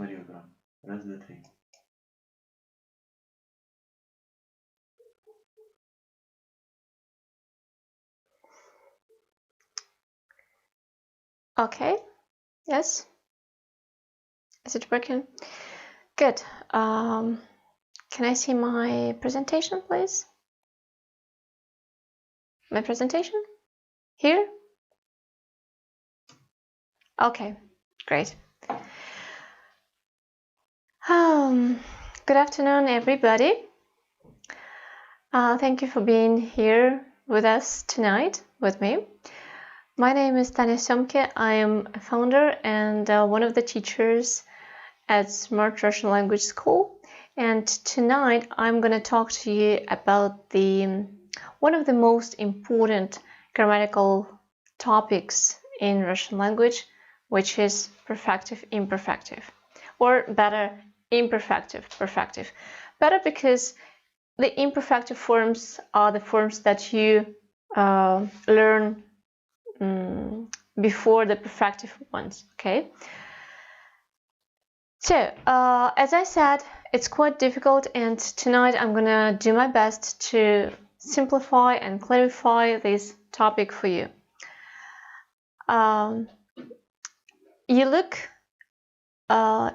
Смотри в экран. Раз, два, три. Okay. Yes. Is it working? Good. Can I see my presentation, please? My presentation? Here? Okay, great. Good afternoon, everybody. Thank you for being here with us tonight, with me. My name is Tanya Semke. I am a founder and one of the teachers at Smart Russian Language School. And tonight I'm going to talk to you about one of the most important grammatical topics in Russian language, which is perfective imperfective, or better, imperfective perfective. Better because the imperfective forms are the forms that you learn before the perfective ones, okay? So, as I said, it's quite difficult, and tonight I'm gonna do my best to simplify and clarify this topic for you.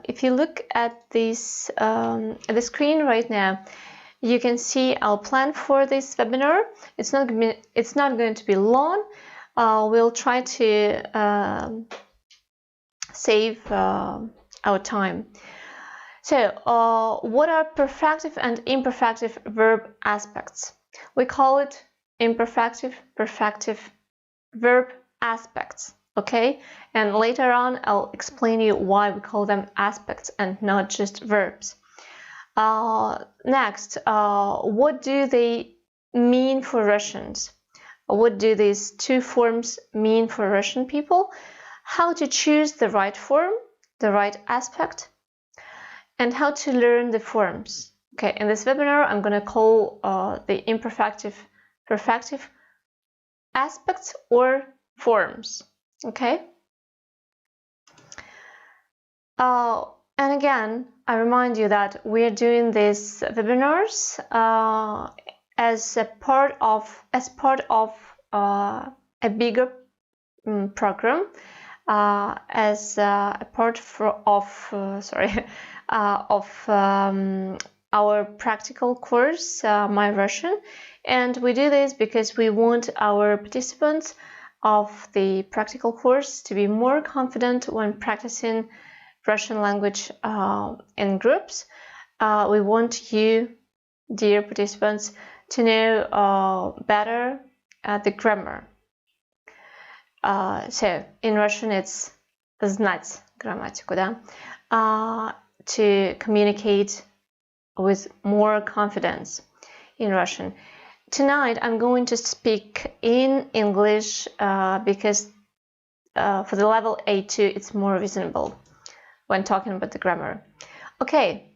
If you look at this the screen right now, you can see our plan for this webinar. It's not going to be long. We'll try to save our time. So, what are perfective and imperfective verb aspects? We call it imperfective, perfective verb aspects, okay? And later on, I'll explain you why we call them aspects and not just verbs. Next, what do they mean for Russians? What do these two forms mean for Russian people? How to choose the right form, the right aspect, and how to learn the forms. Okay, in this webinar, I'm going to call the imperfective, perfective aspects or forms. Okay. And again, I remind you that we're doing these webinars as part of a bigger program, as a part of our practical course, My Russian. And we do this because we want our participants of the practical course to be more confident when practicing Russian language in groups. We want you, dear participants, to know better the grammar. So in Russian it's знать грамматику, да? To communicate with more confidence in Russian. Tonight I'm going to speak in English because for the level A2 it's more reasonable when talking about the grammar. Okay,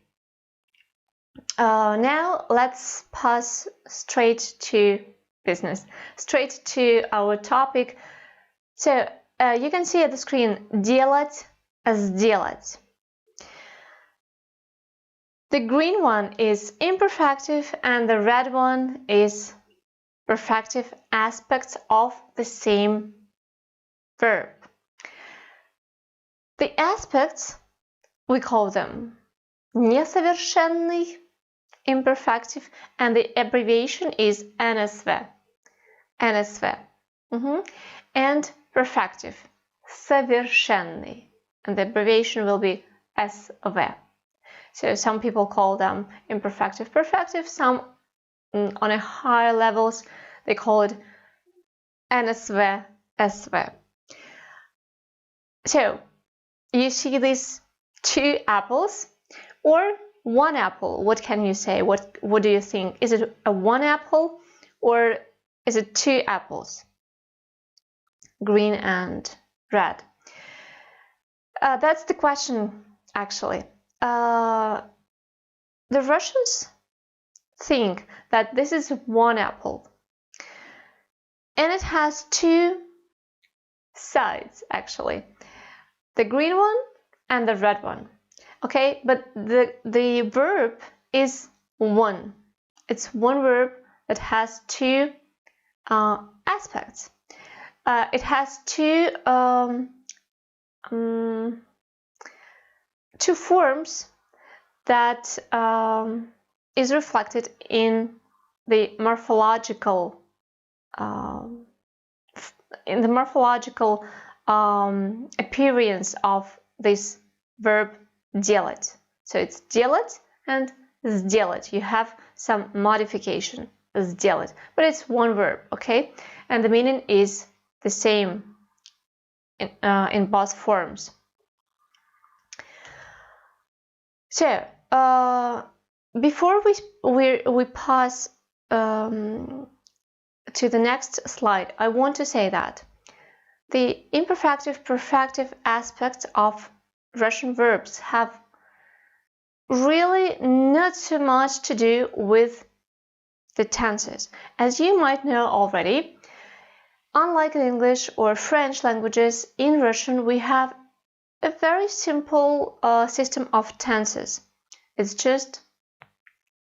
now let's pass straight to business, straight to our topic. So you can see at the screen делать, сделать. The green one is imperfective and the red one is perfective aspects of the same verb. The aspects, we call them несовершенный, imperfective, and the abbreviation is NSV. NSV. And perfective, совершенный, and the abbreviation will be SV. So some people call them imperfective, perfective. Some on a higher levels they call it NSV, SV. So you see these two apples or one apple. What can you say? What do you think? Is it a one apple or is it two apples? Green and red. That's the question, actually. The Russians think that this is one apple and it has two sides, actually, the green one and the red one. Okay, but the verb is one. It's one verb that has two aspects. It has two forms that is reflected in the morphological appearance of this verb делать. So it's делать and сделать. You have some modification, сделать, but it's one verb, okay? And the meaning is the same in both forms. So before we pass to the next slide, I want to say that the imperfective perfective aspects of Russian verbs have really not so much to do with the tenses. As you might know already, unlike in English or French languages, in Russian we have a very simple system of tenses. It's just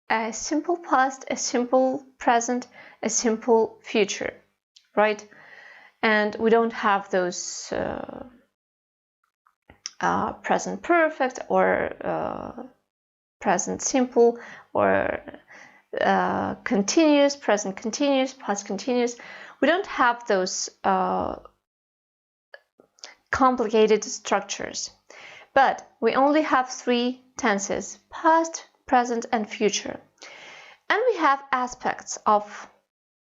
a simple past, a simple present, a simple future, right? And we don't have those present perfect or present simple or continuous, present continuous, past continuous. We don't have those complicated structures, but we only have three tenses: past, present, and future. And we have aspects of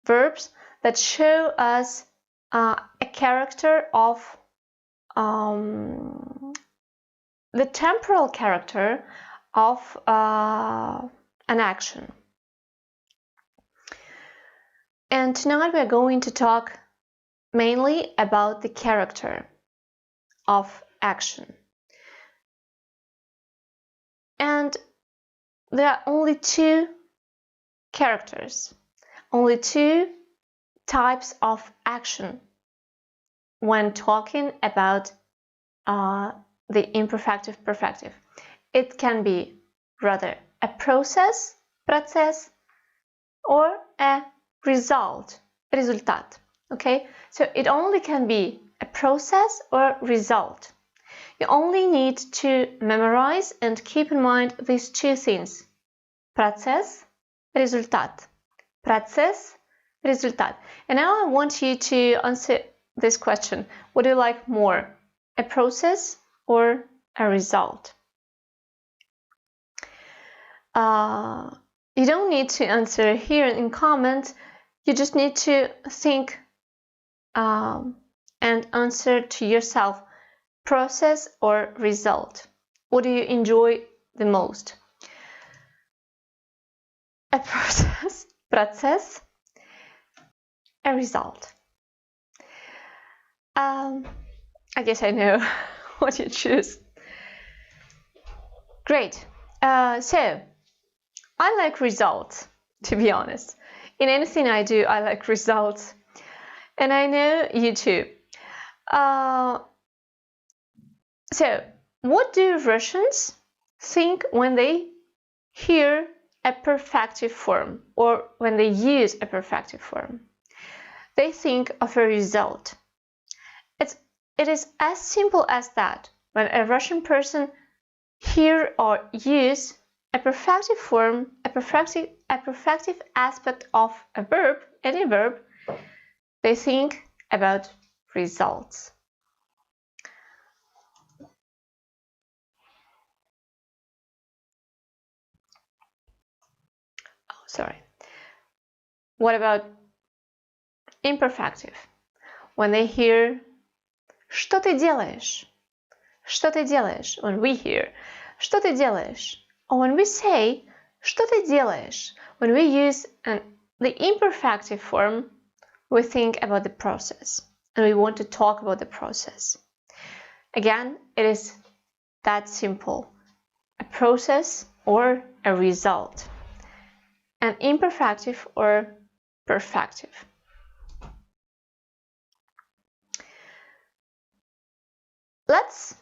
verbs that show us a character of the temporal character of an action. And tonight we're going to talk mainly about the character of action. And there are only two characters, only two types of action when talking about the imperfective perfective. It can be rather a process, процесс, or a result, результат. Okay, so it only can be a process or result. You only need to memorize and keep in mind these two things: процесс, результат. Процесс, результат. And now I want you to answer this question: what do you like more, a process or a result? You don't need to answer here in comments. You just need to think and answer to yourself: process or result. What do you enjoy the most? A process, процесс, a result. I guess I know what you choose. Great. So I like results, to be honest. In anything I do, I like results. And I know you too. So what do Russians think when they hear a perfective form or when they use a perfective form? They think of a result. It is as simple as that. When a Russian person hear or use a perfective form, a perfective aspect of a verb, any verb, they think about results. Oh, sorry. What about imperfective? When they hear «Что ты делаешь?» «Что ты делаешь?» When we hear «Что ты делаешь?» Or when we say «Что ты делаешь?» When we use the imperfective form, we think about the process and we want to talk about the process. Again, it is that simple: a process or a result, an imperfective or perfective. Let's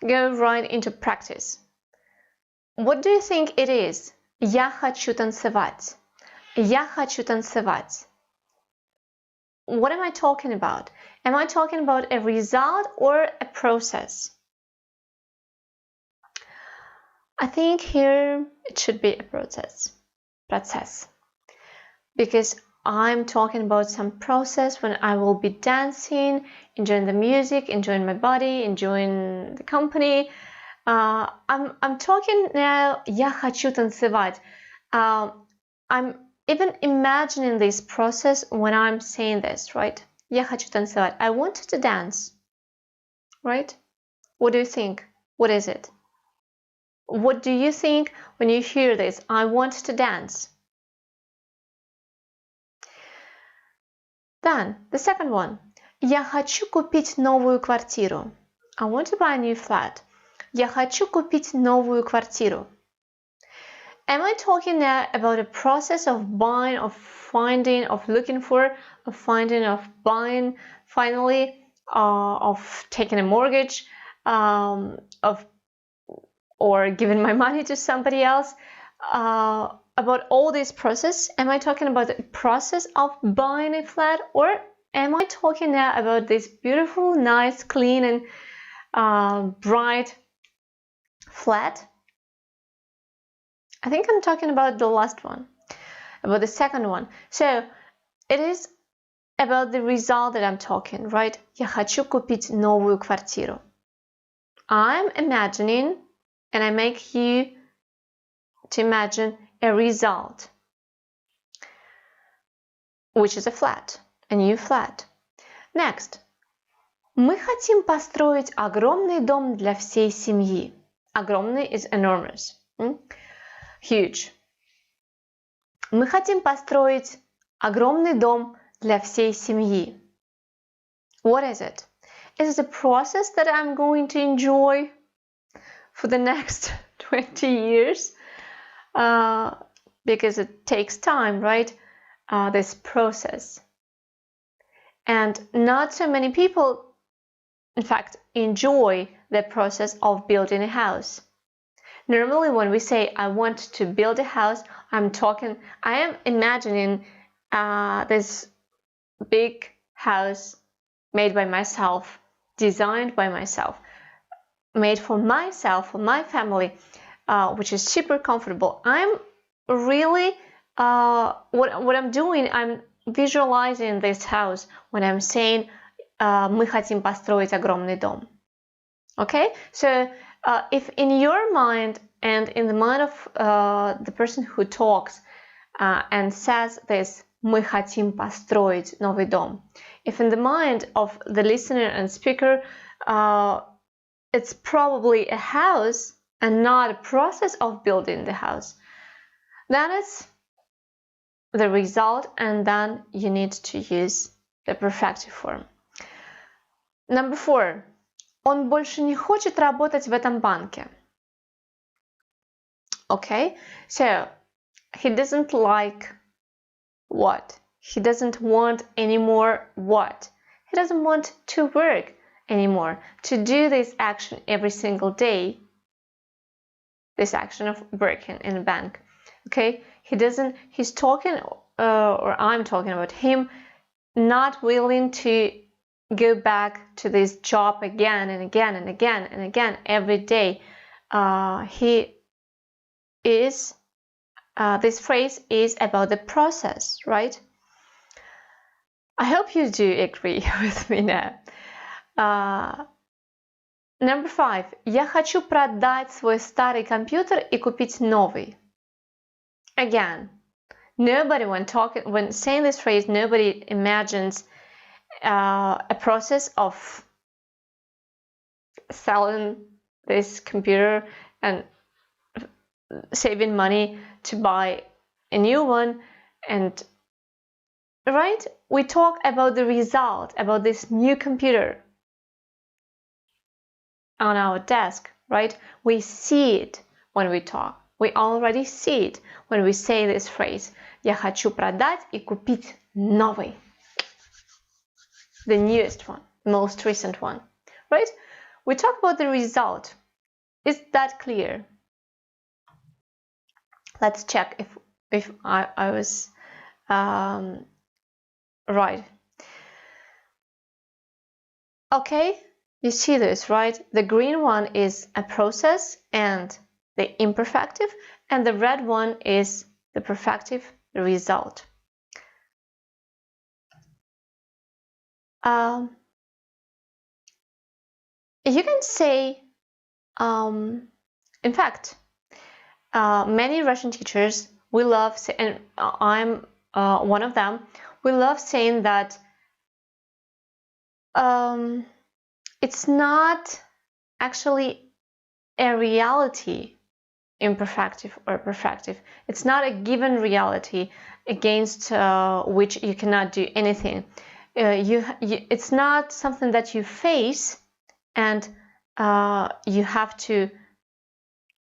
go right into practice. What do you think it is? Я хочу танцевать. Я хочу танцевать. What am I talking about? Am I talking about a result or a process? I think here it should be a process. Because I'm talking about some process when I will be dancing, enjoying the music, enjoying my body, enjoying the company. I'm talking now, я хочу танцевать. I'm even imagining this process when I'm saying this, right? Я хочу танцевать. I want to dance, right? What do you think? What is it? What do you think when you hear this? I want to dance. Then, the second one. Я хочу купить новую квартиру. I want to buy a new flat. Я хочу купить новую квартиру. Am I talking now about a process of buying, of finding, of looking for, of finding, of buying, finally, of taking a mortgage, or giving my money to somebody else? About all this process? Am I talking about the process of buying a flat, or am I talking now about this beautiful, nice, clean, and bright flat? I think I'm talking about the last one, about the second one. So it is about the result that I'm talking, right? Я хочу купить новую квартиру. I'm imagining, and I make you to imagine a result, which is a flat, a new flat. Next. Мы хотим построить огромный дом для всей семьи. Огромный is enormous. Huge. Мы хотим построить огромный дом для всей семьи. What is it? Is it a process that I'm going to enjoy for the next 20 years? Because it takes time, right? This process. And not so many people, in fact, enjoy the process of building a house. Normally, when we say, I want to build a house, I am imagining this big house made by myself, designed by myself, made for myself, for my family, which is super comfortable. I'm really, what I'm doing, I'm visualizing this house when I'm saying, мы хотим построить огромный дом. Okay? So, if in your mind and in the mind of the person who talks and says this, мы хотим построить новый дом. If in the mind of the listener and speaker, it's probably a house and not a process of building the house, then it's the result, and then you need to use the perfective form. Number 4. Он больше не хочет работать в этом банке. Okay, so he doesn't like what? He doesn't want anymore what? He doesn't want to work anymore, to do this action every single day, this action of working in a bank. Okay, he's talking, or I'm talking about him not willing to go back to this job again and again and again and again every day. He is, this phrase is about the process, right? I hope you do agree with me now. Number 5. Я хочу продать свой старый компьютер и купить новый. Again, nobody when saying this phrase, nobody imagines a process of selling this computer and saving money to buy a new one. And right, we talk about the result, about this new computer on our desk, right? We see it when we talk. We already see it when we say this phrase. Я хочу продать и купить новый. The newest one, most recent one, right? We talk about the result. Is that clear? Let's check if I was right. Okay, you see this, right? The green one is a process and the imperfective, and the red one is the perfective, the result. You can say, in fact, many Russian teachers, we love, and I'm one of them, we love saying that it's not actually a reality, imperfective or perfective. It's not a given reality against which you cannot do anything. It's not something that you face and you have to,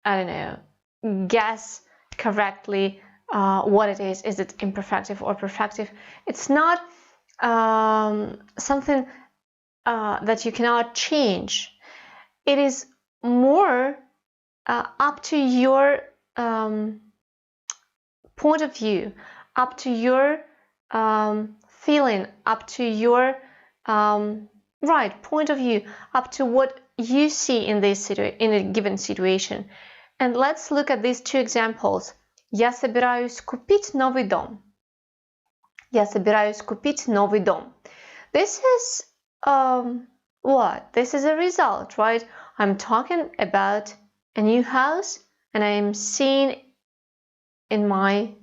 I don't know, guess correctly what it is. Is it imperfective or perfective? It's not something that you cannot change. It is more up to your point of view, up to your feeling, up to your point of view, up to what you see in a given situation. And let's look at these two examples. Я собираюсь купить новый дом. Я собираюсь купить новый дом. This is what? This is a result, right? I'm talking about a new house and I'm seeing in my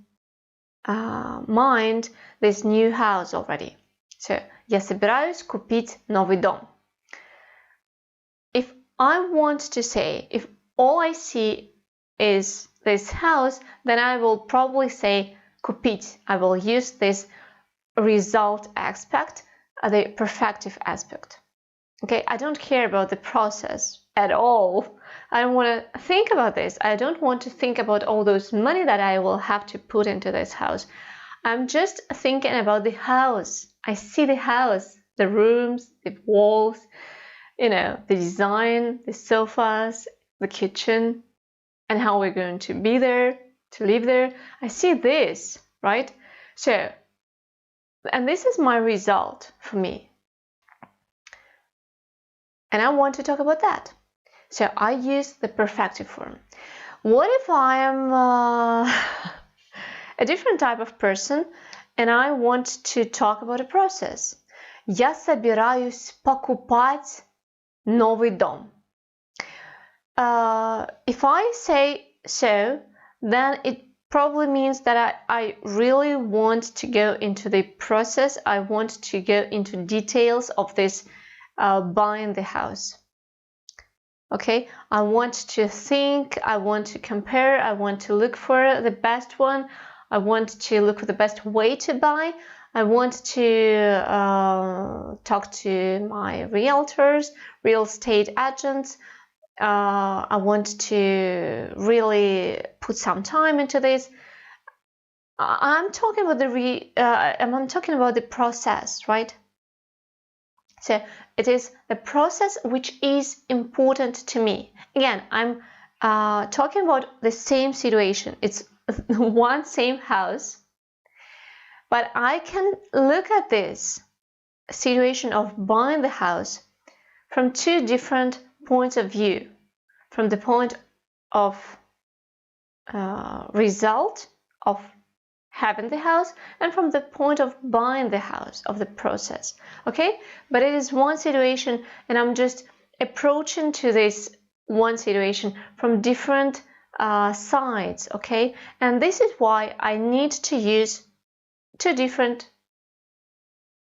mind this new house already. So, я собираюсь купить новый дом. If I want to say, if all I see is this house, then I will probably say купить. I will use this result aspect, the perfective aspect. Okay, I don't care about the process at all. I don't want to think about this. I don't want to think about all those money that I will have to put into this house. I'm just thinking about the house. I see the house, the rooms, the walls, the design, the sofas, the kitchen, and how we're going to be there, to live there. I see this, right? So, and this is my result for me. And I want to talk about that. So I use the perfective form. What if I am a different type of person and I want to talk about a process? Я собираюсь покупать новый дом. If I say so, then it probably means that I really want to go into the process. I want to go into details of this buying the house. Okay, I want to think, I want to compare, I want to look for the best one, I want to look for the best way to buy, I want to talk to my realtors, real estate agents. I want to really put some time into this. I'm talking about I'm talking about the process, right? So it is the process which is important to me. Again, I'm talking about the same situation. It's one same house, but I can look at this situation of buying the house from two different points of view. From the point of result of having the house, and from the point of buying the house, of the process. Okay, but it is one situation and I'm just approaching to this one situation from different sides. Okay, and this is why I need to use two different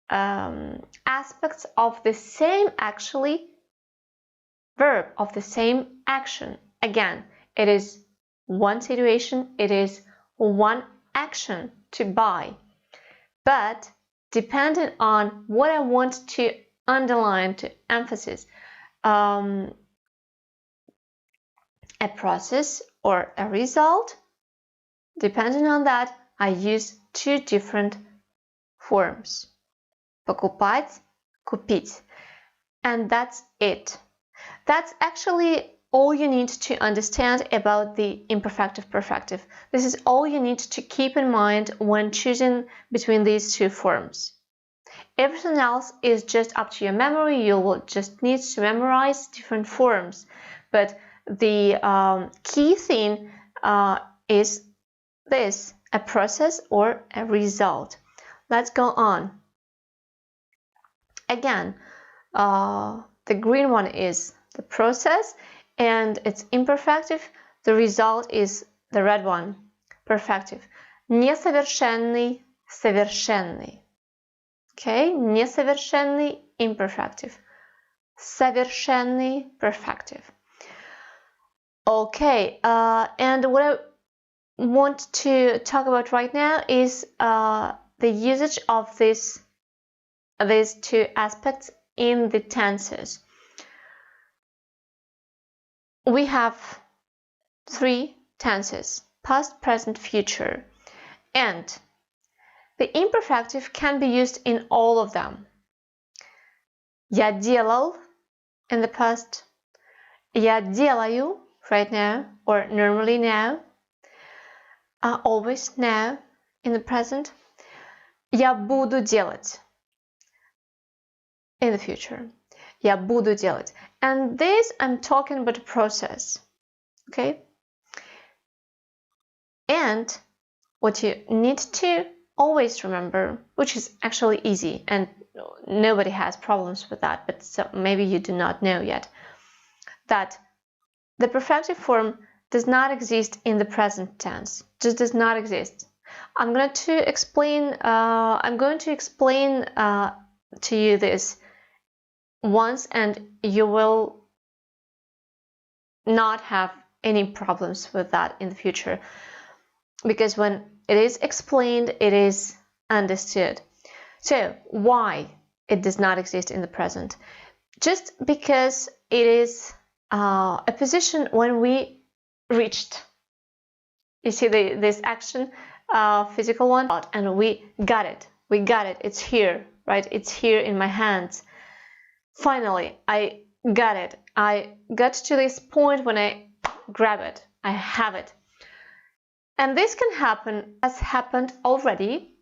aspects of the same verb, of the same action. Again, it is one situation, it is one action to buy, but depending on what I want to underline, to emphasize, a process or a result, depending on that, I use two different forms. Покупать, купить. And that's it. That's actually all you need to understand about the imperfective perfective. This is all you need to keep in mind when choosing between these two forms. Everything else is just up to your memory. You will just need to memorize different forms. But the key thing is this, a process or a result. Let's go on. Again, the green one is the process and it's imperfective. The result is the red one, perfective. Несовершенный, совершенный. Okay, несовершенный, imperfective. Совершенный, perfective. Okay, and what I want to talk about right now is the usage of these two aspects in the tenses. We have 3 tenses, past, present, future, and the imperfective can be used in all of them. Я делал in the past, я делаю right now or normally now, always now in the present, я буду делать in the future. Я буду делать. And this I'm talking about a process. Okay? And what you need to always remember, which is actually easy and nobody has problems with that, but so maybe you do not know yet, that the perfective form does not exist in the present tense. Just does not exist. I'm going to explain to you this once and you will not have any problems with that in the future, because when it is explained, it is understood. So why it does not exist in the present? Just because it is a position when we reached. You see this action, physical one, and we got it. We got it. It's here, right? It's here in my hands. Finally, I got it. I got to this point when I grab it. I have it. And this can happen as happened already,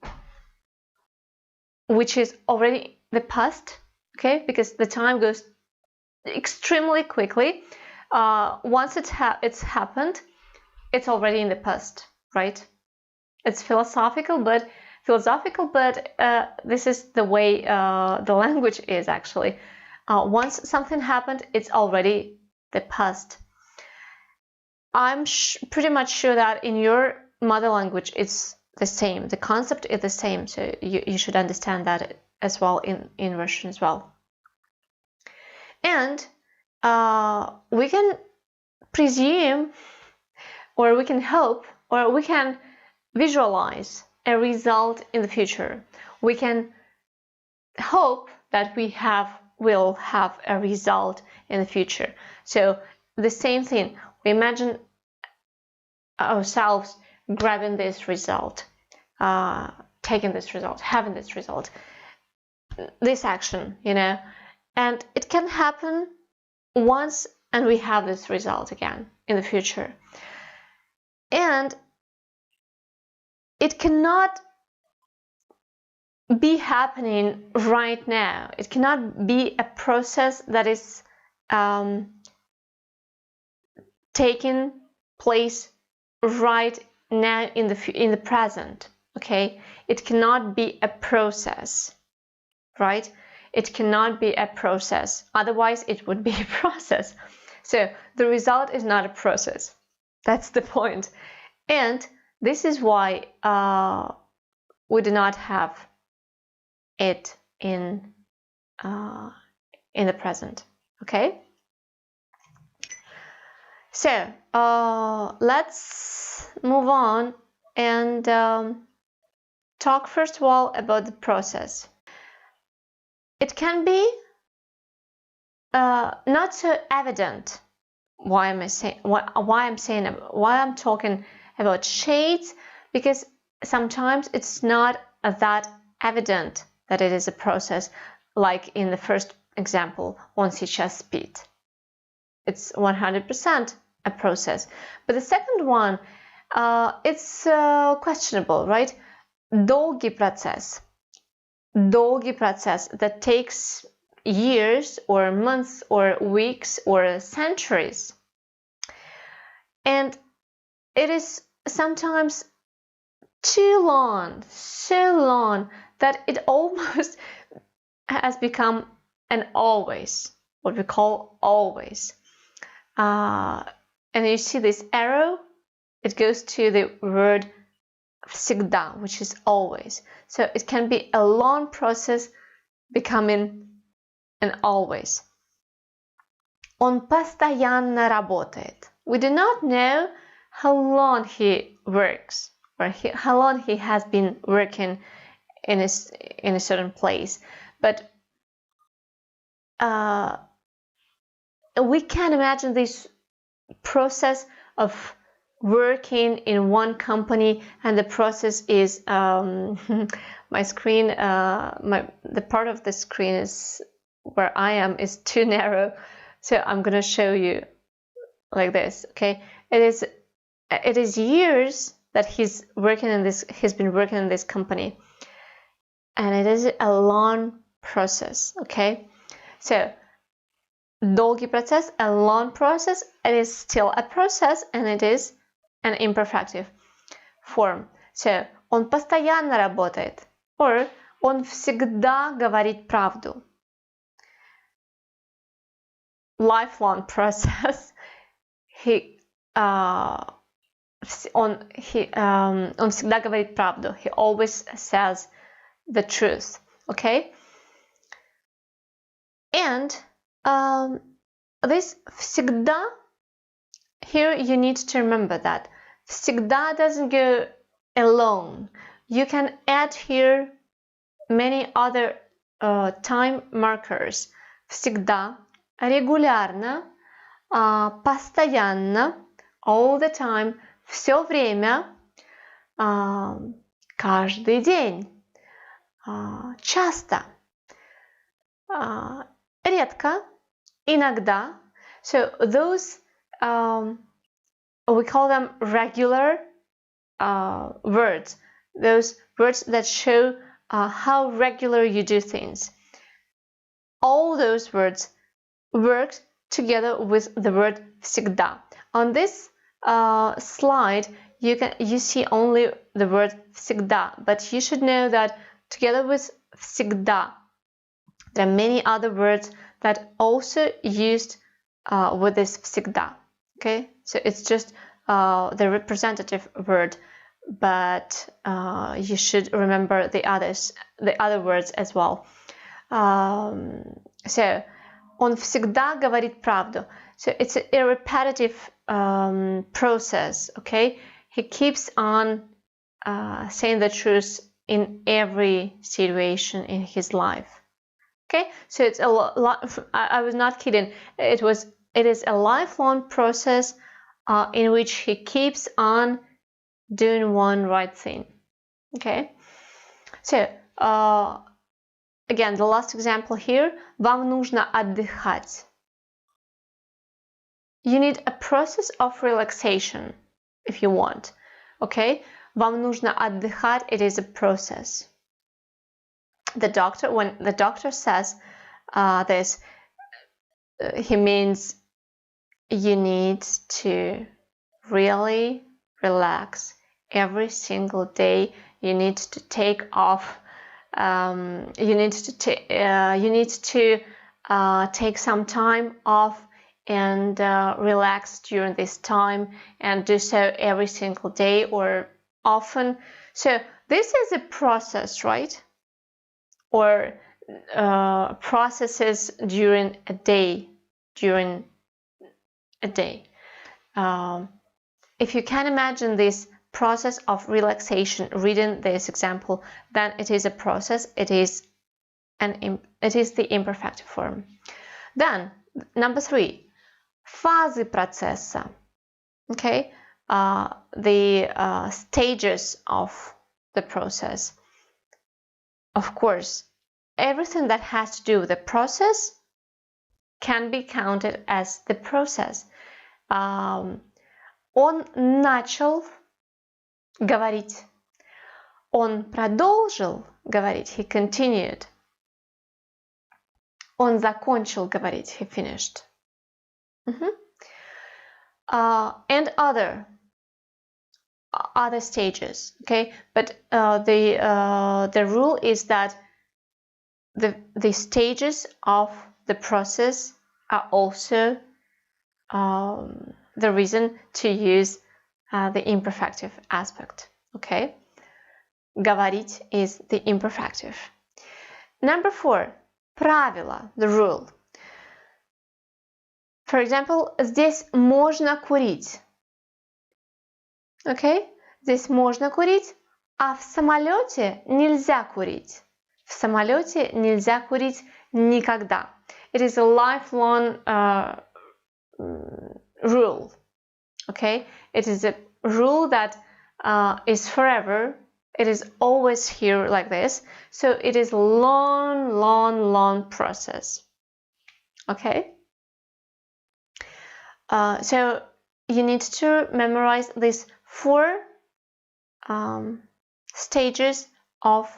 which is already the past, okay? Because the time goes extremely quickly. Once it's happened, it's already in the past, right? It's philosophical, but this is the way the language is actually. Once something happened, it's already the past. I'm pretty much sure that in your mother language it's the same. The concept is the same, so you should understand that as well in Russian as well. And we can presume, or we can hope, or we can visualize a result in the future. We can hope that will have a result in the future. So the same thing, we imagine ourselves grabbing this result, taking this result, having this result, this action, you know, and it can happen once and we have this result again in the future. And it cannot be happening right now. It cannot be a process that is taking place right now in the present. Okay, it cannot be a process, right? It cannot be a process. Otherwise, it would be a process. So the result is not a process. That's the point. And this is why we do not have it in the present. Okay. So let's move on and talk first of all about the process. It can be not so evident. Why I'm talking about shades, because sometimes it's not that evident that it is a process, like in the first example, он сейчас спит. It's 100% a process. But the second one, it's questionable, right? Долгий процесс. Долгий process that takes years or months or weeks or centuries. And it is sometimes too long, so long that it almost has become an always, what we call always. And you see this arrow, it goes to the word всегда, which is always. So it can be a long process becoming an always. Он постоянно работает. We do not know how long he works or how long he has been working in a certain place, but we can imagine this process of working in one company, and the process is my screen, the part of the screen is where I am is too narrow, so I'm gonna show you like this. Okay, it is years that he's been working in this company, and it is a long process. Okay, so долгий процесс, a long process, it is still a process, and it is an imperfective form. So он постоянно работает, or он всегда говорит правду. Lifelong process. Он всегда говорит правду. He always says the truth. Okay? And this всегда, here you need to remember that всегда doesn't go alone. You can add here many other time markers. Всегда, регулярно, постоянно, all the time, все время, каждый день, часто, редко, иногда. So those we call them regular words. Those words that show how regular you do things. All those words work together with the word всегда. On this slide, you see only the word всегда, but you should know that together with всегда, there are many other words that also used with this всегда. Okay, so it's just the representative word, but you should remember the other words as well. So он всегда говорит правду. So it's a repetitive process. Okay, he keeps on saying the truth in every situation in his life. Okay, so it's a lot. I was not kidding. It is a lifelong process in which he keeps on doing one right thing. Okay, so again, the last example here. Вам нужно отдыхать. You need a process of relaxation if you want. Okay, вам нужно отдыхать. It is a process. When the doctor says this, he means you need to really relax every single day. You need to take off. You need to take some time off and relax during this time, and do so every single day or often. So this is a process, right? Or processes during a day. If you can imagine this process of relaxation reading this example, then it is a process. It is the imperfective form. Then number 3, фазы процесса. Okay, the stages of the process. Of course, everything that has to do with the process can be counted as the process. Он начал говорить. Он продолжил говорить. He continued. Он закончил говорить. He finished. And other stages. Okay, but the rule is that the stages of the process are also the reason to use the imperfective aspect. Okay, говорить is the imperfective. Number 4, правило, the rule. For example, здесь можно курить. Okay, здесь можно курить, а в самолете нельзя курить. В самолете нельзя курить никогда. It is a lifelong rule. Okay, it is a rule that is forever. It is always here like this. So it is long process. Okay. So you need to memorize these 4 stages of,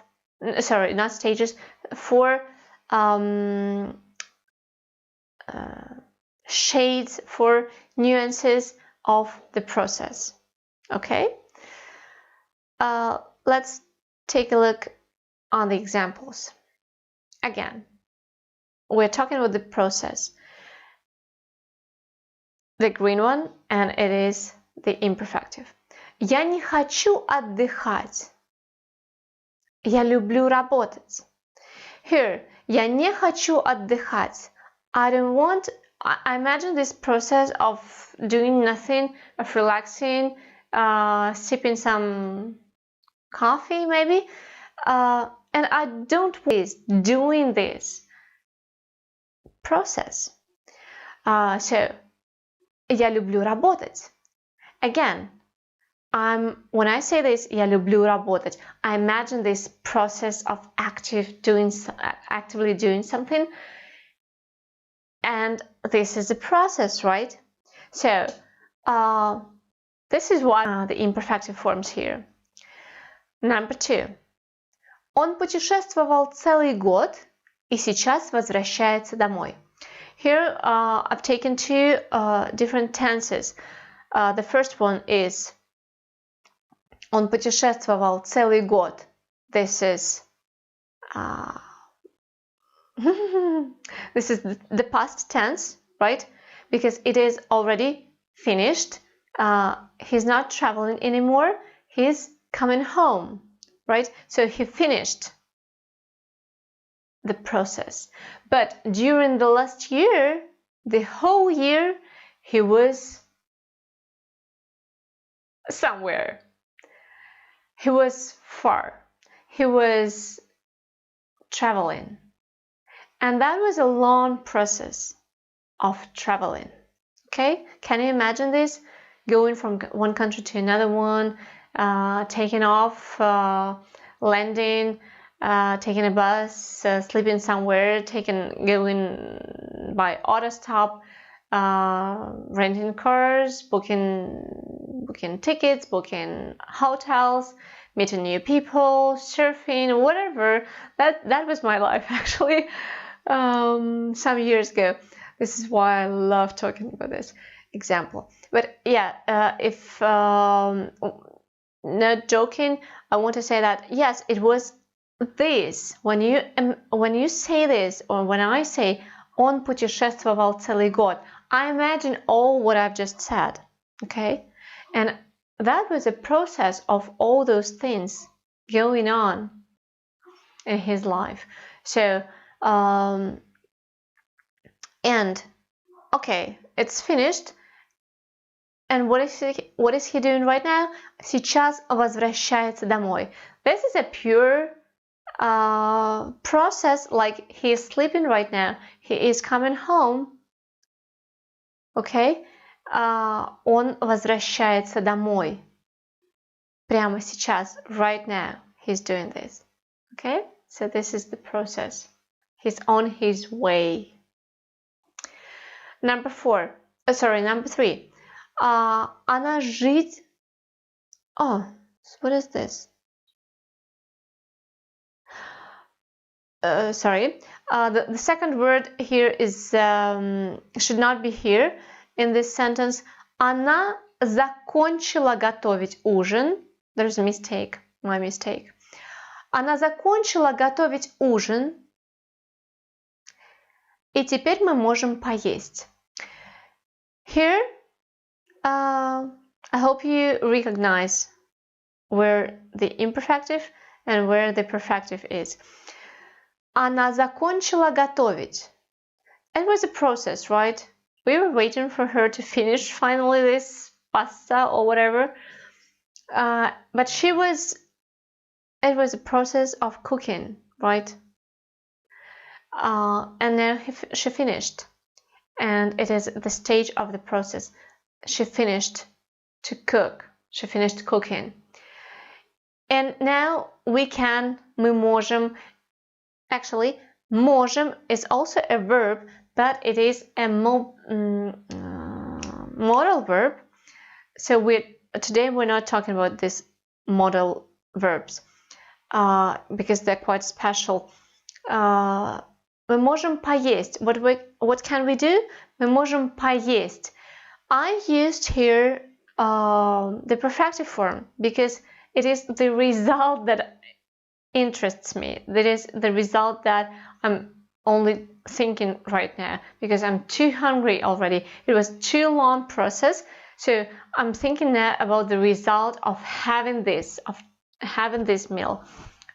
sorry, not stages, 4 shades, 4 nuances of the process. Okay, let's take a look on the examples. Again, we're talking about the process, the green one, and it is the imperfective. Я не хочу отдыхать. Я люблю работать. Here, я не хочу отдыхать. I don't want. I imagine this process of doing nothing, of relaxing, sipping some coffee maybe, and I don't want doing this process. So, я люблю работать. Again, when I say this, я люблю работать, I imagine this process of actively doing something, and this is a process, right? So, this is why the imperfective forms here. Number 2. Он путешествовал целый год и сейчас возвращается домой. Here I've taken 2 different tenses. The first one is он путешествовал целый год. This is this is the past tense, right? Because it is already finished. He's not traveling anymore. He's coming home, right? So he finished the process. But during the last year, the whole year, he was somewhere. He was far. He was traveling. And that was a long process of traveling. Okay? Can you imagine this? Going from one country to another one, taking off, landing, taking a bus, sleeping somewhere, going by auto stop, renting cars, booking tickets, booking hotels, meeting new people, surfing, whatever. That was my life actually some years ago. This is why I love talking about this example. But yeah, if not joking, I want to say that yes, it was this. When you say this, or when I say он путешествовал целый год, I imagine all what I've just said. Okay, and that was a process of all those things going on in his life. So and okay, it's finished. And what is he doing right now? Сейчас возвращается домой. This is a pure process, like he is sleeping right now. He is coming home. Okay? Он возвращается домой. Прямо сейчас, right now, he's doing this. Okay? So this is the process. He's on his way. Number 3. Она жить... Oh, what is this? Sorry. The second word here is should not be here in this sentence. Она закончила готовить ужин. There's a mistake. My mistake. Она закончила готовить ужин. И теперь мы можем поесть. Here, I hope you recognize where the imperfective and where the perfective is. Она закончила готовить. It was a process, right? We were waiting for her to finish finally this pasta or whatever. But it was a process of cooking, right? And now she finished. And it is the stage of the process. She finished to cook. She finished cooking. And now мы можем. Actually, можем is also a verb, but it is a modal verb. So today we're not talking about these modal verbs because they're quite special. Мы можем поесть. What can we do? Мы можем поесть. I used here the perfective form because it is the result that interests me. That is the result that I'm only thinking right now because I'm too hungry already. It was too long process. So I'm thinking now about the result of having this meal,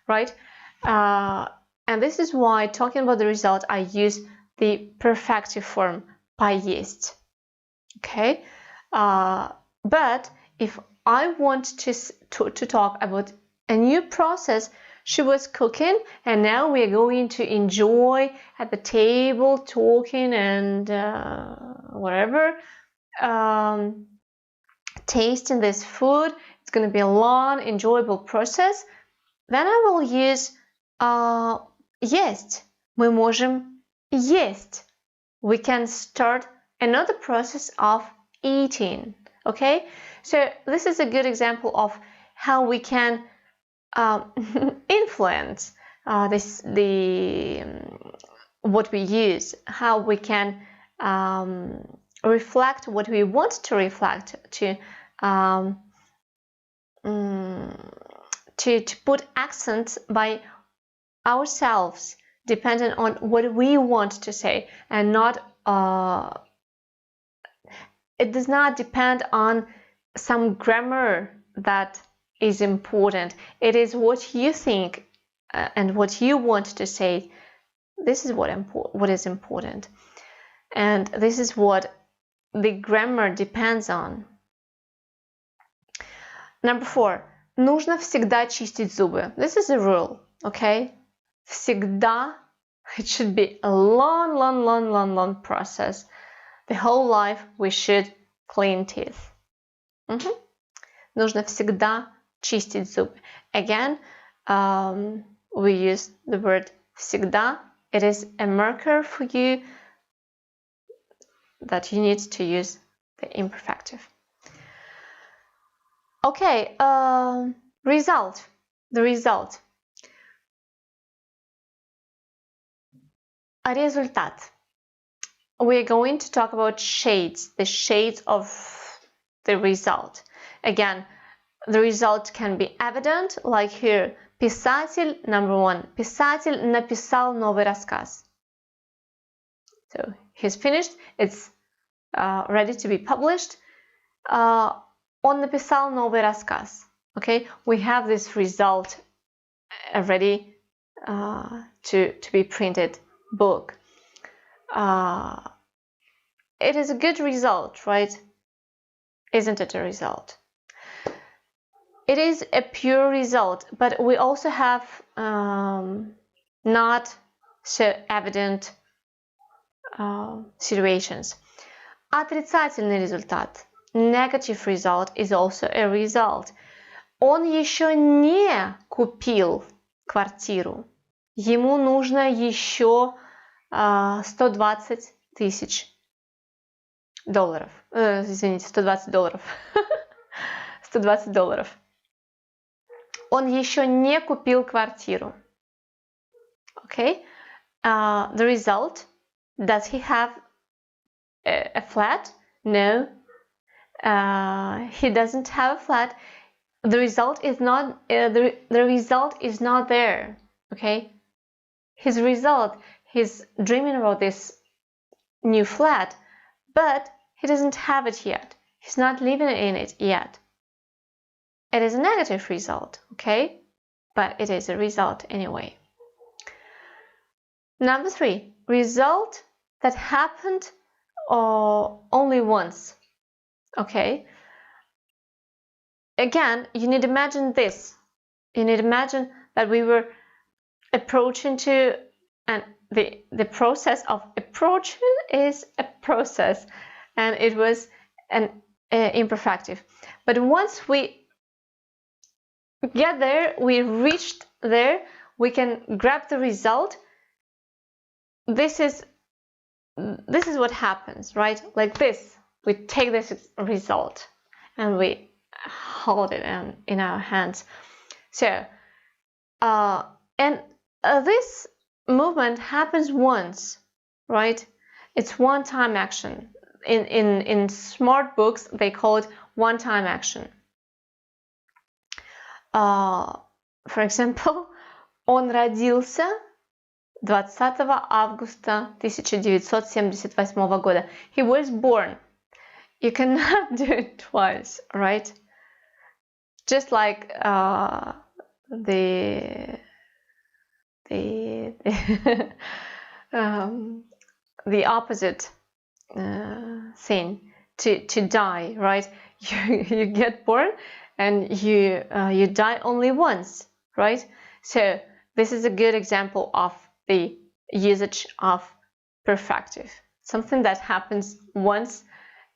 right? And this is why, talking about the result, I use the perfective form, поесть. Okay? But if I want to talk about a new process, she was cooking, and now we are going to enjoy at the table, talking and whatever, tasting this food. It's going to be a long, enjoyable process. Then I will use есть. Мы можем есть. We can start another process of eating. Okay? So this is a good example of how we can influence what we use, how we can reflect what we want to reflect, to put accents by ourselves, depending on what we want to say, and not it does not depend on some grammar that is important. It is what you think and what you want to say. This is what is important, and this is what the grammar depends on. Number 4. Нужно всегда чистить зубы. This is a rule, okay? Всегда. It should be a long process. The whole life we should clean teeth. Нужно всегда чистить зубы. Again, we use the word всегда. It is a marker for you that you need to use the imperfective. Okay, result. The result. Результат. We're going to talk about shades, the shades of the result. Again, the result can be evident, like here. Писатель, number 1. Писатель написал новый рассказ. So he's finished. It's ready to be published. Он написал новый рассказ. Okay, we have this result ready to be printed book. It is a good result, right? Isn't it a result? It is a pure result, but we also have not so evident situations. Отрицательный результат. Negative result is also a result. Он еще не купил квартиру. Ему нужно еще 120 тысяч. долларов. Извините, $120. $120. Он еще не купил квартиру. Okay. The result, does he have a flat? No. He doesn't have a flat. The result is not the result is not there. Okay. His result, he's dreaming about this new flat, but he doesn't have it yet. He's not living in it yet. It is a negative result, okay? But it is a result anyway. Number 3, result that happened only once, okay? Again, you need to imagine this. You need to imagine that we were approaching to, and the process of approaching is a process, and it was an imperfective. But once we get there, we reached there, we can grab the result. This is what happens, right? Like this, we take this result and we hold it in our hands. So, this movement happens once, right? It's one-time action. In smart books, they call it one-time action. For example, он родился 20 августа 1978 года. He was born. You cannot do it twice, right? Just like the opposite thing, to die, right? You get born and you die only once, right? So this is a good example of the usage of perfective, something that happens once.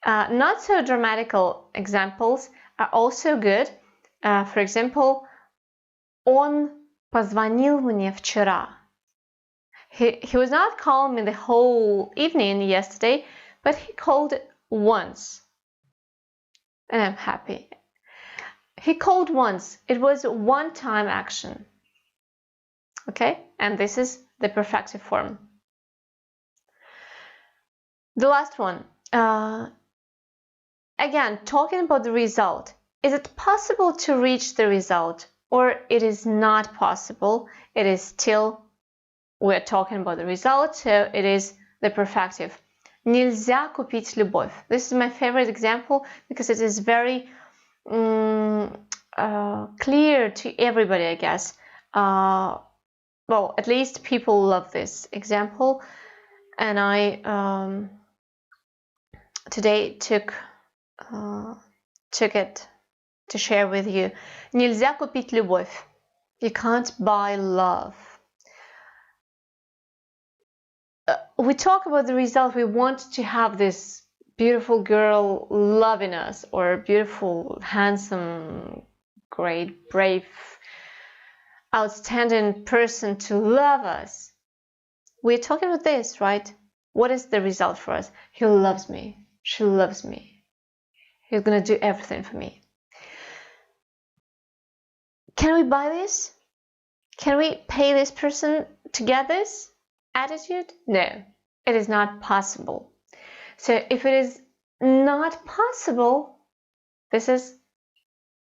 Not so dramatical examples are also good. For example, он позвонил мне вчера. He was not calling me the whole evening yesterday, but he called once. And I'm happy. He called once. It was a one-time action. Okay? And this is the perfective form. The last one. Again, talking about the result. Is it possible to reach the result? Or it is not possible? It is still, we're talking about the result, so it is the perfective. Нельзя купить любовь. This is my favorite example because it is very clear to everybody, I guess. Well, at least people love this example, and I today took it to share with you. Нельзя купить любовь. You can't buy love. We talk about the result. We want to have this beautiful girl loving us, or beautiful, handsome, great, brave, outstanding person to love us. We're talking about this, right? What is the result for us? He loves me. She loves me. He's gonna do everything for me. Can we buy this? Can we pay this person to get this attitude? No, it is not possible. So if it is not possible, this is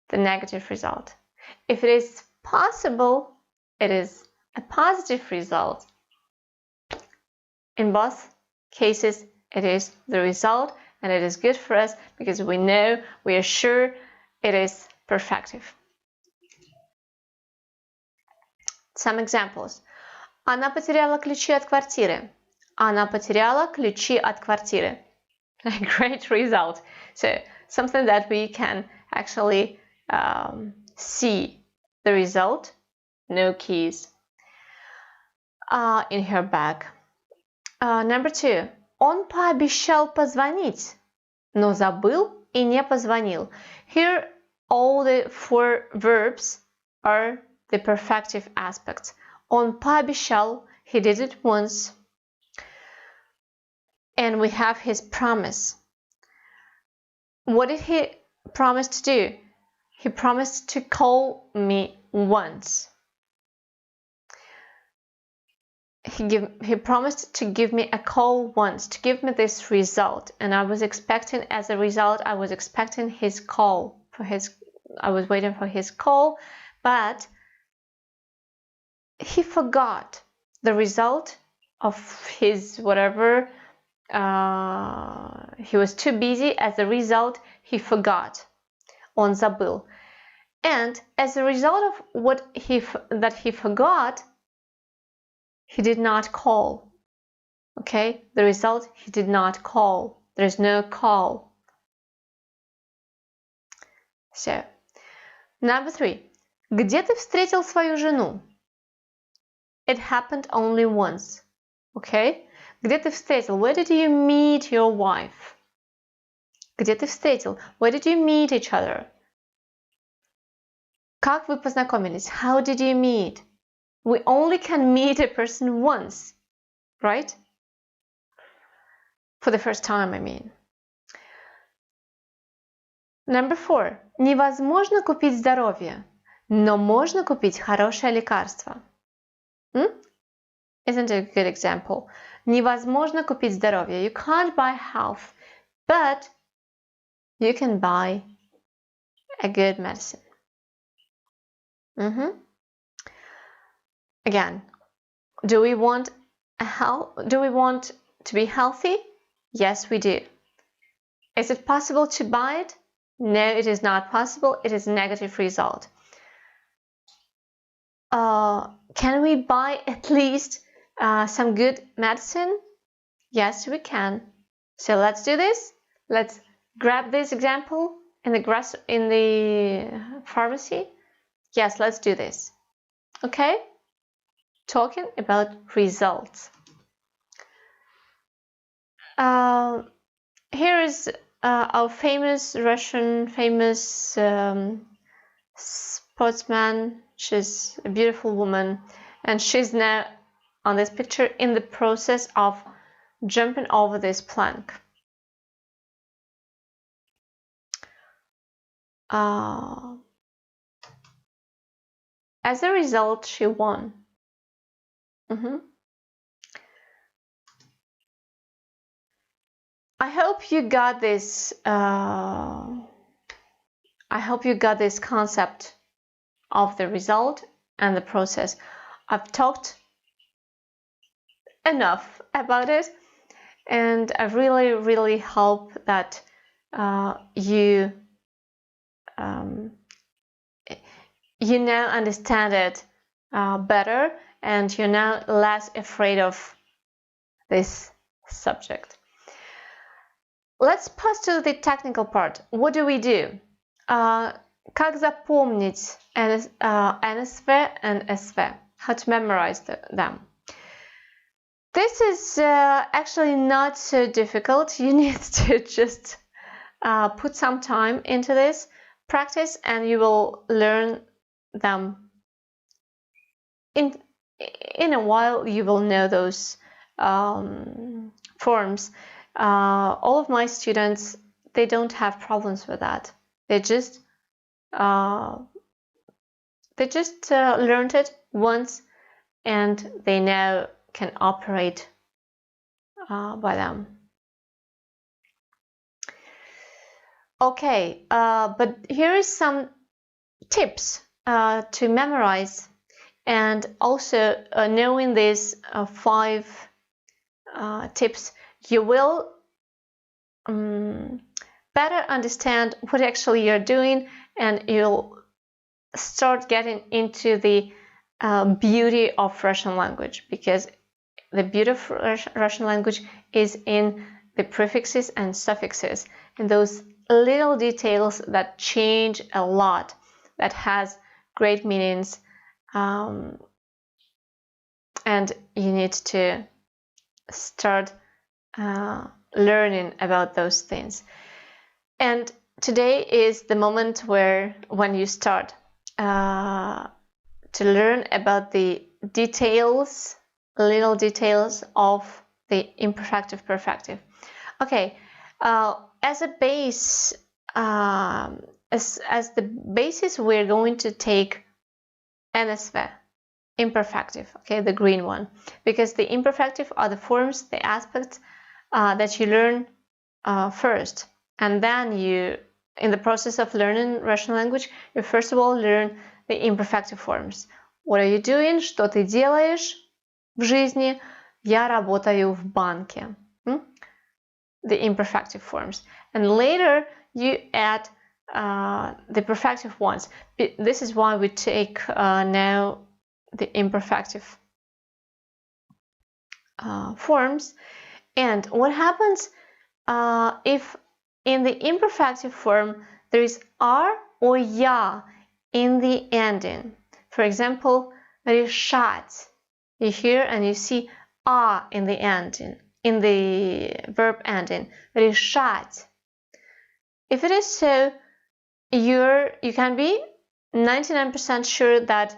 the negative result. If it is possible, it is a positive result. In both cases, it is the result, and it is good for us because we know, we are sure it is perfective. Some examples. Она потеряла ключи от квартиры. Она потеряла ключи от квартиры. A great result. So something that we can actually see the result. No keys in her bag. Number 2. Он пообещал позвонить, но забыл и не позвонил. Here, all the 4 verbs are the perfective aspects. Он пообещал, he did it once. And we have his promise. what did he promise to do? He promised to call me once. He promised to give me a call once, to give me this result, and I was expecting, as a result, I was expecting his call I was waiting for his call, but he forgot the result of his whatever. He was too busy. As a result, he forgot. Он забыл. And as a result of what he forgot, he did not call. Okay? The result, he did not call. There's no call. So, number 3. Где ты встретил свою жену? It happened only once. Okay? Где ты встретил? Where did you meet your wife? Где ты встретил? Where did you meet each other? Как вы познакомились? How did you meet? We only can meet a person once, right? For the first time, I mean. Number 4. Невозможно купить здоровье, но можно купить хорошее лекарство. Isn't it a good example? Невозможно купить здоровье. You can't buy health, but you can buy a good medicine. Again, do we want to be healthy? Yes, we do. Is it possible to buy it? No, it is not possible. It is a negative result. Can we buy at least some good medicine? Yes, we can. So let's do this. Let's grab this example in the pharmacy. Yes, let's do this. Okay? Talking about results. Here is our Russian famous sportsman. She's a beautiful woman, and she's now on this picture in the process of jumping over this plank. As a result, she won. I hope you got this. I hope you got this concept of the result and the process. I've talked enough about it, and I really, really hope that you now understand it better, and you're now less afraid of this subject. Let's pass to the technical part. What do we do? Как запомнить NSV and SV? How to memorize them? This is actually not so difficult. You need to just put some time into this practice, and you will learn them. In a while, you will know those forms. All of my students, they don't have problems with that. They just learned it once, and they now can operate by them. Okay, but here is some tips to memorize, and also knowing these 5 tips, you will better understand what actually you're doing, and you'll start getting into the beauty of Russian language, because the beauty of Russian language is in the prefixes and suffixes, and those little details that change a lot, that has great meanings, and you need to start learning about those things. And today is the moment when you start to learn about the details, little details of the imperfective perfective. Okay, as a base as the basis, we're going to take NSV, imperfective, okay, the green one, because the imperfective are the forms, the aspects that you learn first, and then you, in the process of learning Russian language, you first of all learn the imperfective forms. What are you doing? Что ты делаешь в жизни? Я работаю в банке. The imperfective forms, and later you add the perfective ones. This is why we take now the imperfective forms. And what happens if in the imperfective form there is R or ya in the ending? For example, решать. You hear and you see R in the ending, in the verb ending. Решать. If it is so, you can be 99% sure that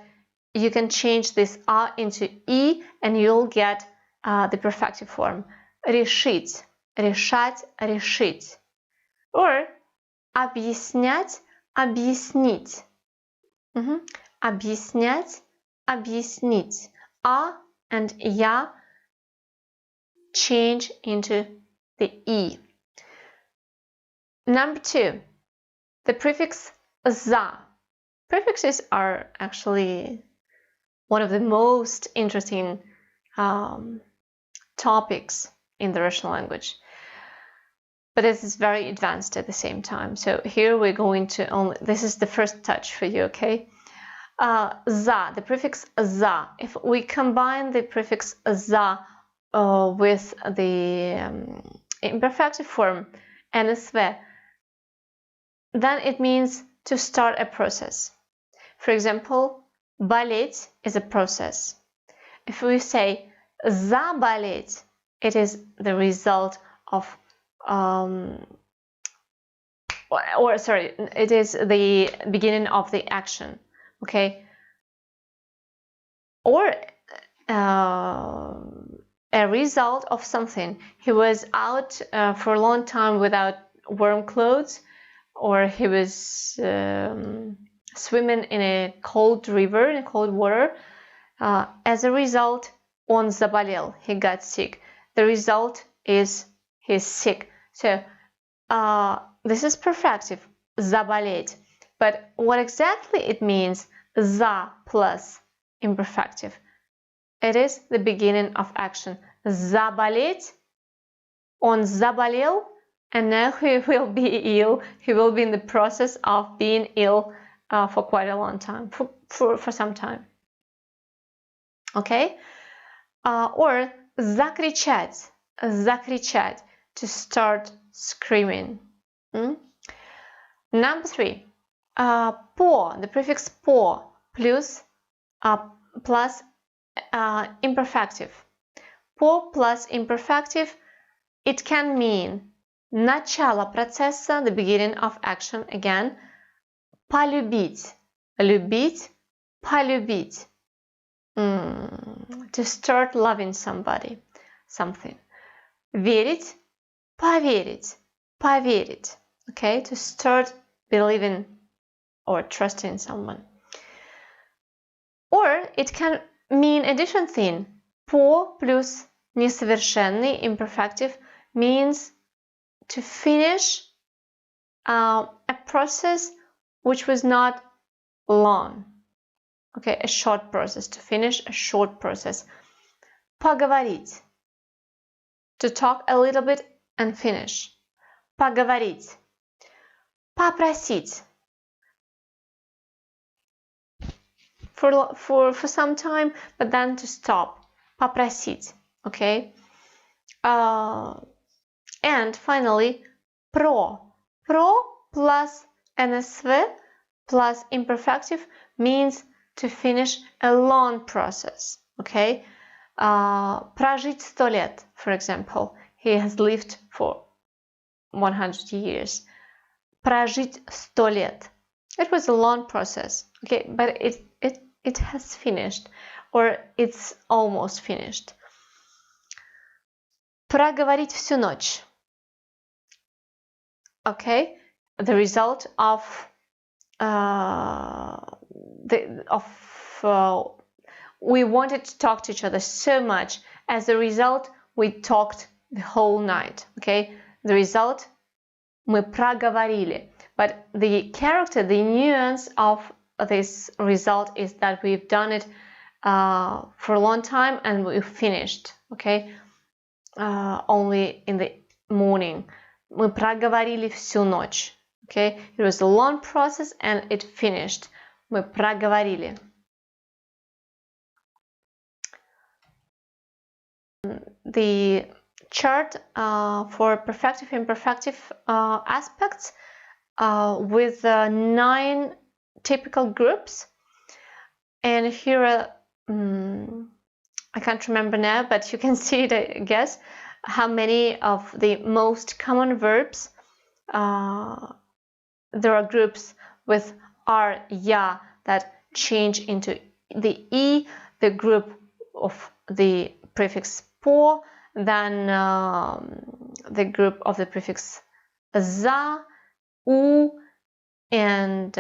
you can change this R into E and you'll get the perfective form. Решить, решать, решить. Or объяснять, объяснить. Объяснять, объяснить. A and ya change into the E. Number 2, the prefix za. Prefixes are actually one of the most interesting topics in the Russian language, but this is very advanced at the same time. So here we're going to only, this is the first touch for you, okay? За, the prefix za. If we combine the prefix za with the imperfective form NSV, then it means to start a process. For example, болеть is a process. If we say заболеть, it is the result of, it is the beginning of the action, okay? Or a result of something. He was out for a long time without warm clothes, or he was swimming in a cold river, in cold water. As a result, он заболел, he got sick. The result is he's sick. So this is perfective, заболеть. But what exactly it means, за plus imperfective? It is the beginning of action. Заболеть, он заболел, and now he will be ill. He will be in the process of being ill for quite a long time, for some time. Okay? Or закричать, закричать, to start screaming. Number 3, по, the prefix по plus imperfective. По plus imperfective, it can mean начало процесса, the beginning of action again. Полюбить, любить, полюбить. To start loving somebody, something. Верить, поверить, поверить. Okay, to start believing or trusting someone. Or it can mean a different thing. По plus несовершенный, imperfective, means to finish a process which was not long. Okay, a short process, to finish a short process. Поговорить, to talk a little bit and finish. Поговорить. Попросить. For some time, but then to stop. Попросить. Okay. And finally, про. Про plus NSV plus imperfective means to finish a long process. Okay. Прожить 100 лет, for example. He has lived for 100 years. Прожить 100 лет. It was a long process. Okay, but it has finished, or it's almost finished. Проговорить всю ночь. Okay, the result of we wanted to talk to each other so much. As a result, we talked the whole night. Okay, the result, мы проговорили. But the character, the nuance of this result is that we've done it for a long time and we've finished. Okay, only in the morning. Мы проговорили всю ночь. Okay, it was a long process and it finished. Мы проговорили. The chart for perfective imperfective aspects with 9 typical groups, and here I can't remember now, but you can see it, I guess, how many of the most common verbs. There are groups with R, ya that change into the E, the group of the prefix po, then the group of the prefix za, u, and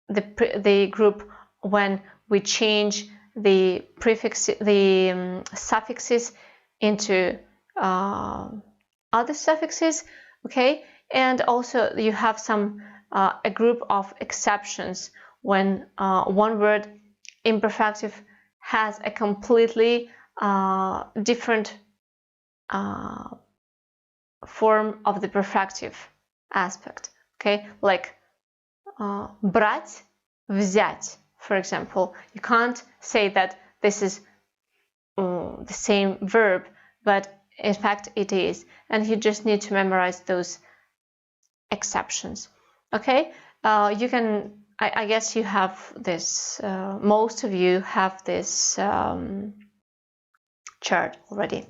the group when we change the prefix, the suffixes into other suffixes. Okay, and also you have some a group of exceptions when one word imperfective has a completely different form of the perfective aspect. Okay, like брать, взять, for example. You can't say that this is the same verb, but in fact it is, and you just need to memorize those exceptions. Okay, you can, I guess you have this, most of you have this chart already.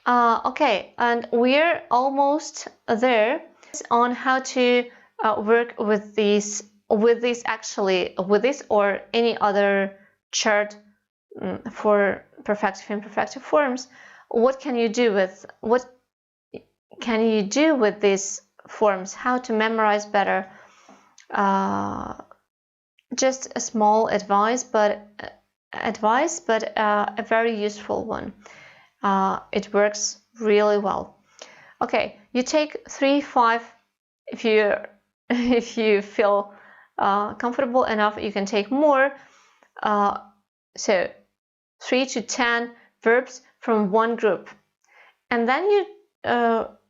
Okay, and we're almost there on how to work with this or any other chart for perfective and imperfective forms. What can you do with these forms? How to memorize better? Just a small advice, but a very useful one. It works really well. Okay, you take 3, 5. If you feel comfortable enough, you can take more. So 3 to 10 verbs from one group, and then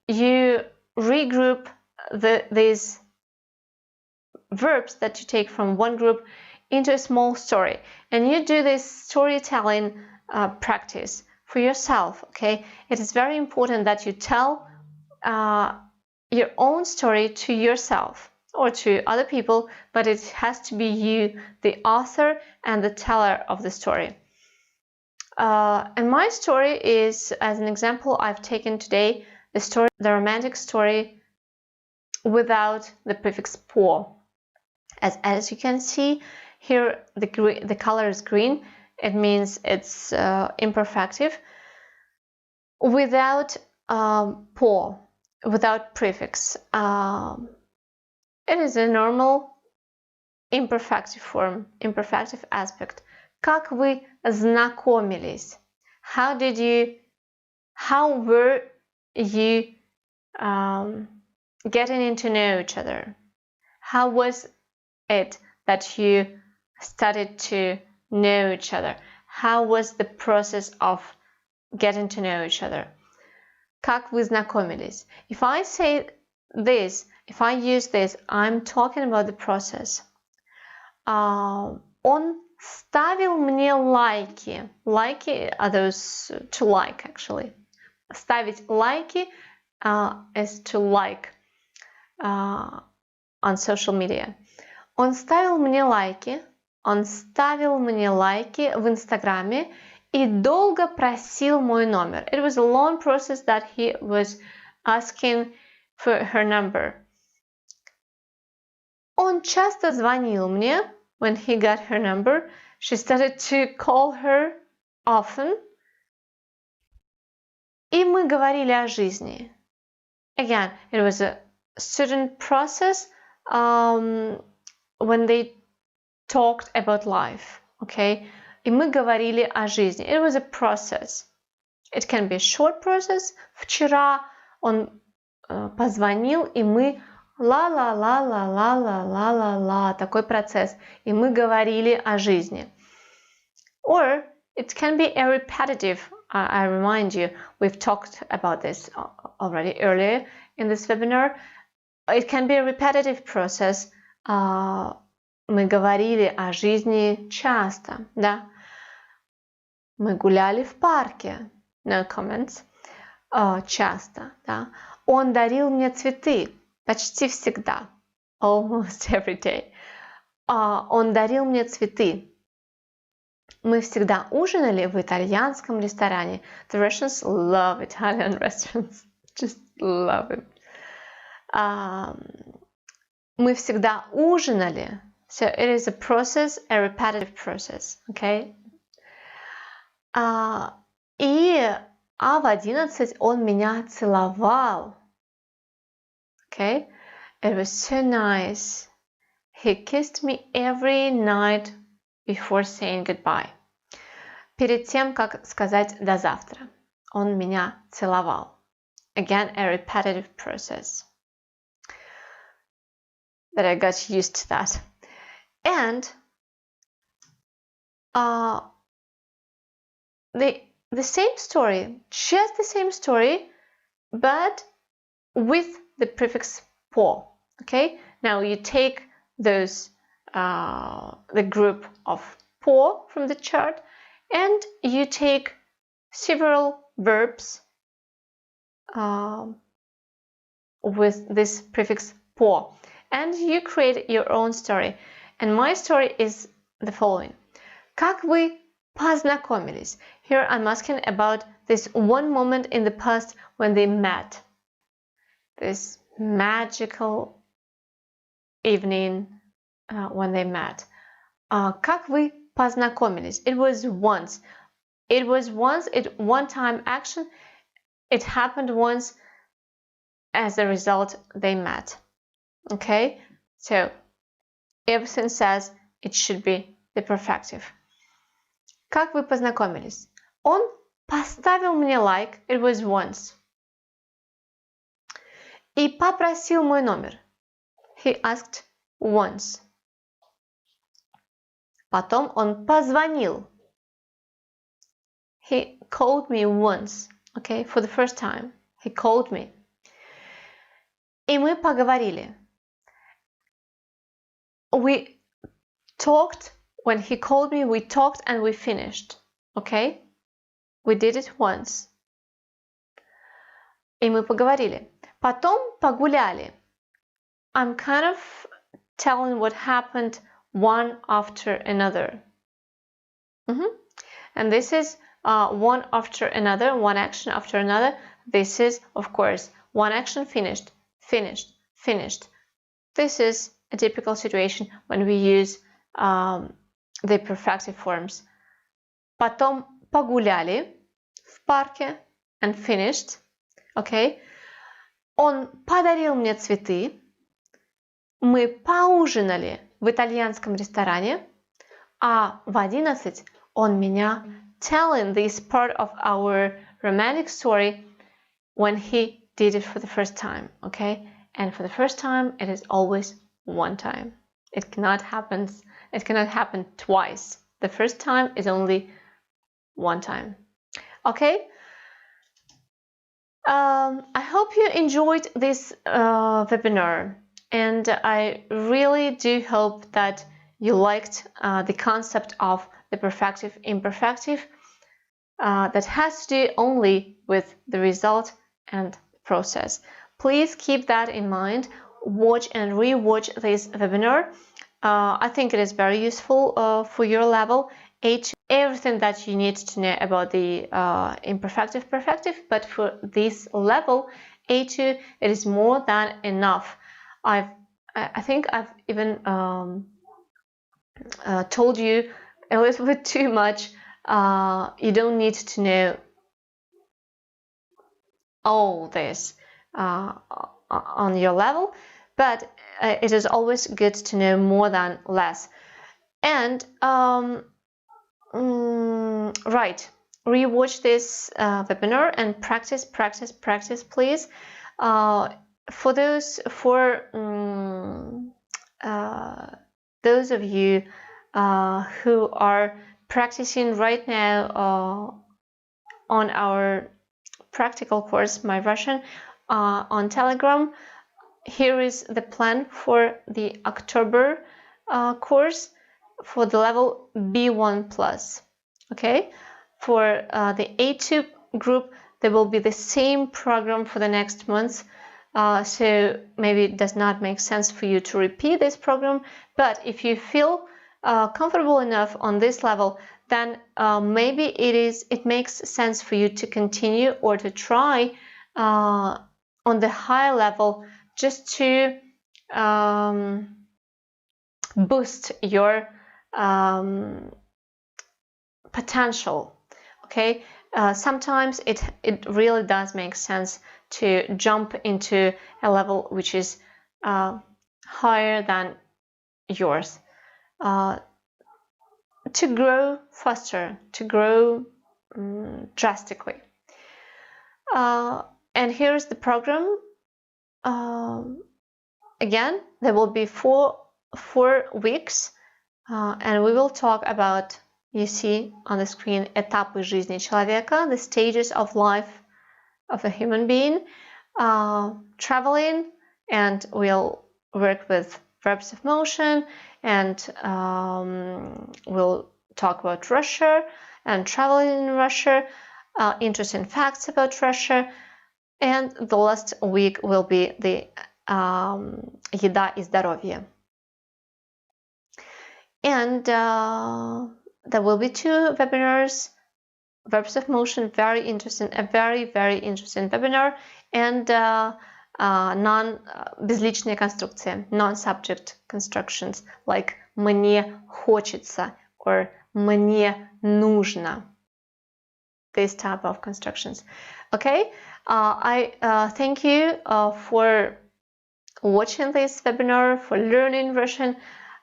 you regroup these verbs that you take from one group into a small story, and you do this storytelling practice for yourself. Okay, it is very important that you tell your own story to yourself or to other people, but it has to be you, the author and the teller of the story. And my story is, as an example, I've taken today the romantic story without the prefix po. As you can see here, the color is green. It means it's imperfective. Without po, without prefix. It is a normal imperfective form, imperfective aspect. Как вы знакомились? How were you getting to know each other? How was it that you started to know each other? How was the process of getting to know each other? Как вы знакомились? If I say this, if I use this, I'm talking about the process. Он ставил мне лайки. Лайки are those to like, actually. Ставить лайки is to like on social media. Он ставил мне лайки в Инстаграме и долго просил мой номер. It was a long process that he was asking for her number. Он часто звонил мне. When he got her number, she started to call her often. И мы говорили о жизни. Again, it was a certain process when they talked about life, okay? И мы говорили о жизни. It was a process. It can be a short process. Вчера он позвонил, и мы ла-ла-ла-ла-ла-ла-ла-ла-ла. Такой процесс. И мы говорили о жизни. Or it can be a repetitive. I remind you, we've talked about this already earlier in this webinar. It can be a repetitive process. Мы говорили о жизни часто, да? Мы гуляли в парке. No comments. Часто, да? Он дарил мне цветы. Почти всегда. Almost every day. Он дарил мне цветы. Мы всегда ужинали в итальянском ресторане. The Russians love Italian restaurants. Just love it. Мы всегда ужинали. So it is a process, a repetitive process. Okay? И в 11 он меня целовал. Okay? It was so nice. He kissed me every night before saying goodbye. Перед тем, как сказать до завтра. Он меня целовал. Again, a repetitive process. That I got used to that. And the same story, just the same story, but with the prefix по. Okay? Now you take those the group of по from the chart, and you take several verbs with this prefix по, and you create your own story. And my story is the following. Как вы познакомились? Here I'm asking about this one moment in the past when they met. This magical evening when they met. Как вы познакомились? It was once. It was once, one-time action. It happened once. As a result, they met. Okay? So, everything says it should be the perfective. Как вы познакомились? Он поставил мне лайк. It was once. И попросил мой номер. He asked once. Потом он позвонил. He called me once. Okay, for the first time. He called me. И мы поговорили. We talked. When he called me, we talked and we finished. Okay? We did it once. И мы поговорили. Потом погуляли. I'm kind of telling what happened one after another. And this is one after another, one action after another. This is, of course, one action finished, finished, finished. This is a typical situation when we use the perfective forms. Потом погуляли в парке and finished. Okay? Он подарил мне цветы. Мы поужинали в итальянском ресторане. А в 11 он меня telling this part of our romantic story when he did it for the first time. Okay? And for the first time, it is always one time. It cannot happen twice. The first time is only one time. Okay? I hope you enjoyed this webinar, and I really do hope that you liked the concept of the perfective imperfective that has to do only with the result and process. Please keep that in mind. Watch and re-watch this webinar. I think it is very useful for your level A2. Everything that you need to know about the imperfective perfective, but for this level A2, it is more than enough. I think I've even told you a little bit too much. You don't need to know all this. on your level, but it is always good to know more than less. And right, rewatch this webinar and practice, please. For those of you who are practicing right now on our practical course, My Russian, on Telegram, here is the plan for the October course for the level B1+. Okay, for the A2 group, there will be the same program for the next month. So maybe it does not make sense for you to repeat this program, but if you feel comfortable enough on this level, then maybe it makes sense for you to continue or to try on the higher level, just to boost your potential. Okay, sometimes it really does make sense to jump into a level which is higher than yours, to grow faster, to grow drastically. And here's the program. Again, there will be four weeks, and we will talk about, you see on the screen, этапы жизни человека, the stages of life of a human being, traveling, and we'll work with verbs of motion, and we'll talk about Russia and traveling in Russia, interesting facts about Russia, and the last week will be the еда и здоровье. And there will be 2 webinars, verbs of motion, very interesting, a very interesting webinar, and безличные конструкции, non-subject constructions, like мне хочется or мне нужно, this type of constructions. Okay, I thank you for watching this webinar, for learning Russian.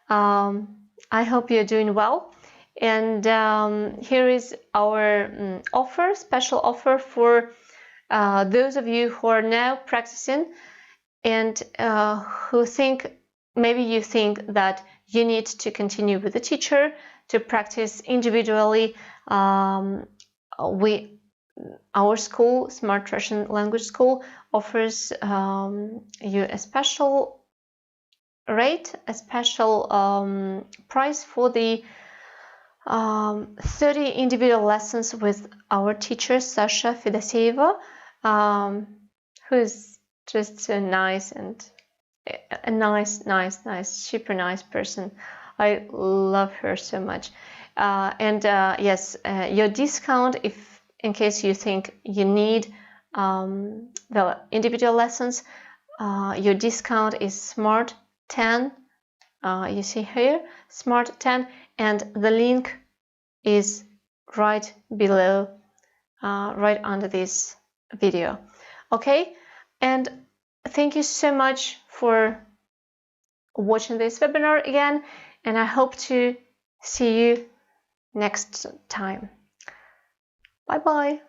I hope you're doing well. And here is our special offer for those of you who are now practicing and who maybe you think that you need to continue with the teacher to practice individually. Our school, Smart Russian Language School, offers you a special rate, a special price for the 30 individual lessons with our teacher, Sasha Fedoseyeva, who is just so nice and a nice, super nice person. I love her so much. And yes, your discount, in case you think you need the individual lessons, your discount is Smart 10. You see here, Smart 10, and the link is right below, right under this video. Okay, and thank you so much for watching this webinar again, and I hope to see you next time. Bye bye.